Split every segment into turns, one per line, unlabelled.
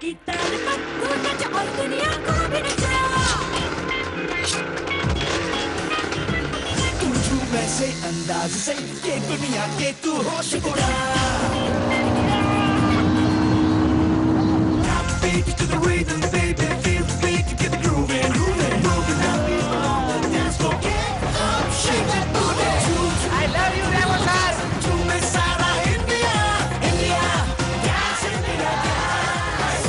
की ताल पर तू नच और दुनिया को भी नचा। तू झूम ऐसे अंदाज से ये दुनिया के तू होश उड़ा। Tap beat to the rhythm, baby, feel the beat, get the grooving, moving up, people on the dance floor, get up, shake that booty. I love you, Remo sir. झूमे सारा India, India, dance India, dance.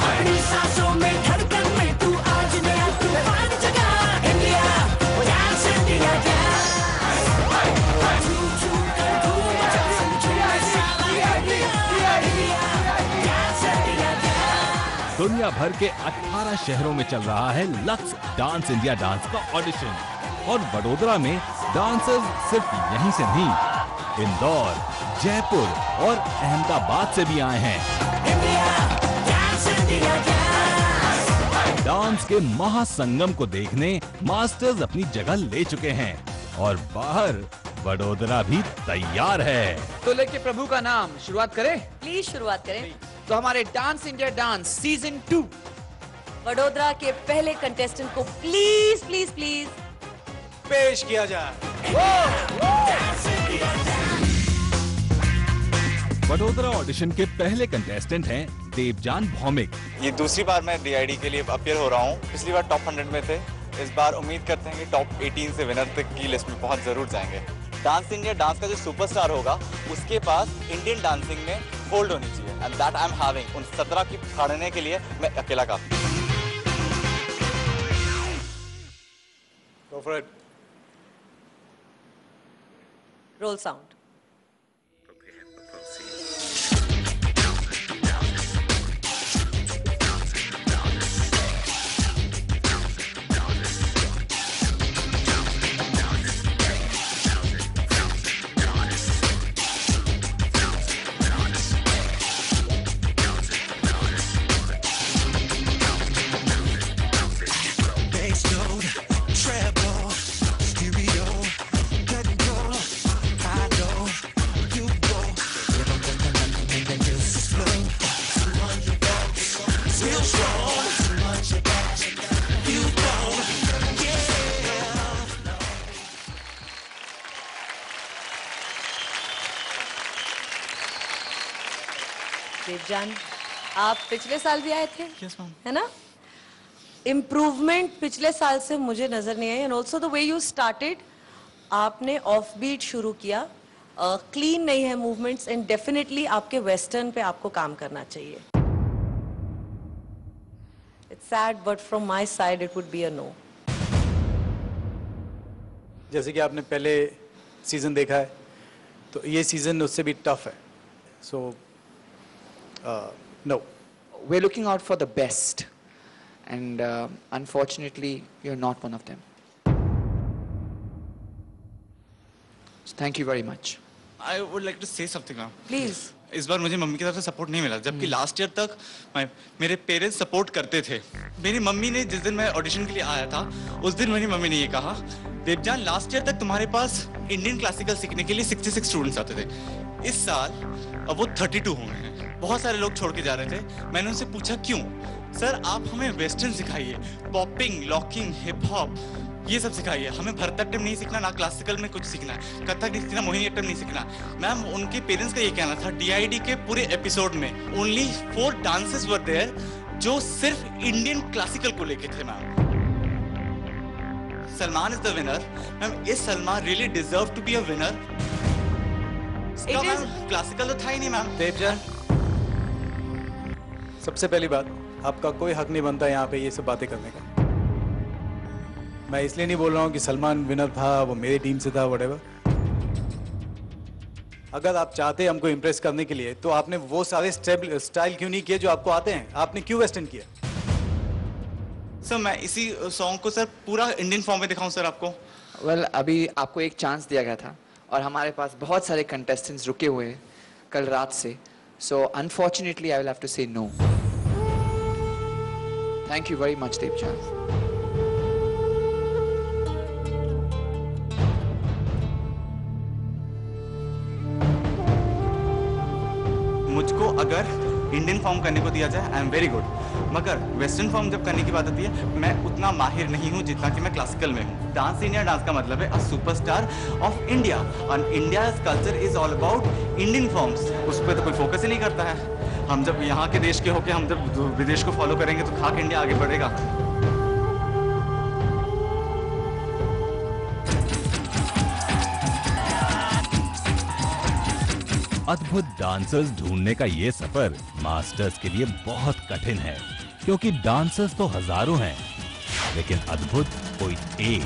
अपनी सांसों में धड़कन में तू आज नया तूफान जगा। India, dance India, dance. झूम झूम कर धूम मचा, झूमे सारा India, India, dance India, dance.
दुनिया भर के 18 शहरों में चल रहा है लक्स डांस इंडिया डांस का ऑडिशन और वडोदरा में डांसर्स सिर्फ यहीं से नहीं, इंदौर, जयपुर और अहमदाबाद से भी आए हैं। डांस के महासंगम को देखने मास्टर्स अपनी जगह ले चुके हैं और बाहर वडोदरा भी तैयार है।
तो लेके प्रभु का नाम शुरुआत करें।
प्लीज शुरुआत करें।
तो हमारे dance India dance season 2
Vadodara के पहले कंटेस्टेंट को प्लीज प्लीज प्लीज
पेश किया जाए।
वडोदरा ऑडिशन के पहले कंटेस्टेंट हैं देवजान भौमिक।
ये दूसरी बार मैं DID के लिए अपीयर हो रहा हूँ। पिछली बार टॉप 100 में थे, इस बार उम्मीद करते हैं कि टॉप 18 से विनर तक की लिस्ट में पहुंच जरूर जाएंगे। डांस इंडिया डांस का जो सुपरस्टार होगा उसके पास इंडियन डांसिंग में होल्ड होनी चाहिए and that I am having. उन 17 की फाड़ने के लिए मैं अकेला काफी।
Go for it.
Roll sound. Devjan, आप पिछले साल भी आए थे?
Yes, ma'am.
है ना? इम्प्रूवमेंट पिछले साल से मुझे नजर नहीं आई and also the way you started, आपने ऑफ बीट शुरू किया, क्लीन नहीं है मूवमेंट्स एंड डेफिनेटली आपके वेस्टर्न पे आपको काम करना चाहिए। It's sad but from my side it would be a no.
जैसे कि आपने पहले सीजन देखा है तो ये सीजन उससे भी टफ है, सो no.
we're looking out for the best and unfortunately you're not one of them. So thank you very much.
I would like to say something now.
Please.
इस बार मुझे मम्मी की तरफ से सपोर्ट नहीं मिला, जबकि लास्ट ईयर तक मेरे पेरेंट्स सपोर्ट करते थे। मेरी मम्मी ने जिस दिन मैं ऑडिशन के लिए आया था उस दिन मेरी मम्मी ने ये कहा, देवजान लास्ट ईयर तक तुम्हारे पास इंडियन क्लासिकल सीखने के लिए 66 स्टूडेंट्स आते थे, इस साल अब वो 32 हो गए हैं। बहुत सारे लोग छोड़ के जा रहे थे। मैंने उनसे पूछा क्यों? सर आप हमें वेस्टर्न सिखाइए, पॉपिंग, लॉकिंग, हिप हॉप ये सब सिखाइए, हमें भरतनाट्यम नहीं सीखना, ना क्लासिकल में कुछ सीखना है, कथक नहीं सीखना, मोहिनीअट्टम नहीं सीखना। मैम उनके पेरेंट्स का ये कहना था DID के पूरे एपिसोड में ओनली 4 डांसेस वर देयर जो सिर्फ इंडियन क्लासिकल को लेके थे। Ma'am Salman is the winner. Ma'am is Salman really deserve to be a winner? Classical तो था ही नहीं मैम।
देवजान, सबसे पहली बात, आपका कोई हक नहीं बनता यहाँ पे ये सब बातें करने का। मैं इसलिए नहीं बोल रहा हूँ कि सलमान विनर था, वो मेरी टीम से था, व्हाटएवर। अगर आप चाहते हमको इम्प्रेस करने के लिए तो आपने वो सारे स्टाइल क्यों नहीं किए जो आपको आते हैं? आपने क्यों वेस्टर्न किया?
सर मैं इसी सॉन्ग को सर पूरा इंडियन फॉर्म में दिखाऊं सर आपको?
Well, अभी आपको एक चांस दिया गया था और हमारे पास बहुत सारे कंटेस्टेंट्स रुके हुए हैं कल रात से, so unfortunately I will have to say no. Thank you very much, Devjan.
मुझको अगर इंडियन फॉर्म करने को दिया जाए, आई एम वेरी गुड। मगर वेस्टर्न फॉर्म जब करने की बात आती है, मैं उतना माहिर नहीं हूँ जितना कि मैं क्लासिकल में हूँ। डांस इंडिया डांस का मतलब है a superstar of India, and India's culture is all about Indian forms. उस पर तो कोई फोकस ही नहीं करता है। हम जब यहाँ के देश के होके हम जब विदेश को फॉलो करेंगे तो खाक इंडिया आगे बढ़ेगा।
अद्भुत डांसर्स ढूंढने का ये सफर मास्टर्स के लिए बहुत कठिन है, क्योंकि डांसर्स तो हजारों हैं, लेकिन अद्भुत कोई एक।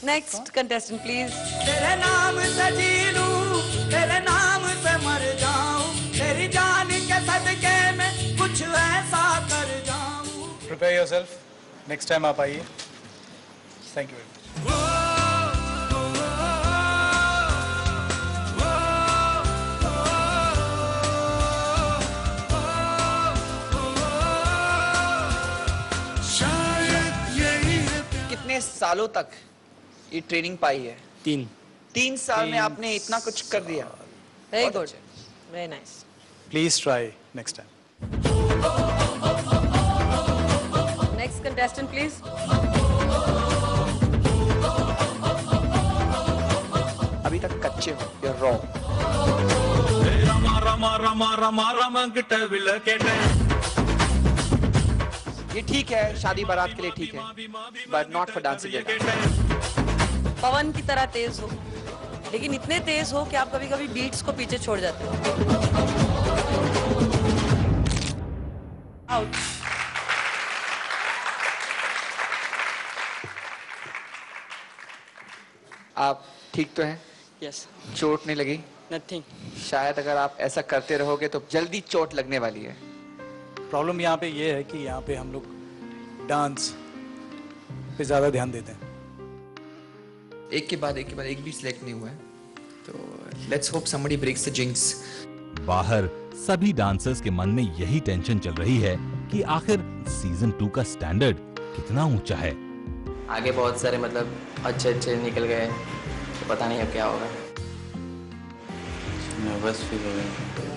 Next contestant please.
तेरे नाम से जी लूं, तेरे नाम से मर जाऊं, तेरी जान के सदके में कुछ ऐसा कर जाऊं।
प्रिपेयर योरसेल्फ, नेक्स्ट टाइम आप आइए। Thank you very much.
कितने सालों तक ये ट्रेनिंग पाई है? 3 साल में आपने इतना कुछ कर दिया।
वेरी
बहुत
गुड,
अच्छे।
Very nice.
Please try next time.
Next contestant please.
अभी तक कच्चे हो, you're raw। ये ठीक है, शादी बारात के लिए ठीक है, बट नॉट फॉर डांसिंग।
पवन की तरह तेज हो, लेकिन इतने तेज हो कि आप कभी कभी बीट्स को पीछे छोड़ जाते हो। आउट।
आप ठीक तो हैं?
यस,
चोट नहीं लगी?
नथिंग।
शायद अगर आप ऐसा करते रहोगे तो जल्दी चोट लगने वाली है।
प्रॉब्लम यहाँ पे ये है कि यहाँ पे हम लोग डांस पे ज़्यादा ध्यान देते हैं।
एक के बाद एक भी सिलेक्ट नहीं हुआ है, तो let's hope somebody breaks the jinx.
बाहर सभी डांसर्स के मन में यही टेंशन चल रही है कि आखिर सीजन 2 का स्टैंडर्ड कितना ऊंचा है।
आगे बहुत सारे मतलब अच्छे निकल गए, तो पता नहीं अब क्या होगा।
नर्वस फील हो रहा है।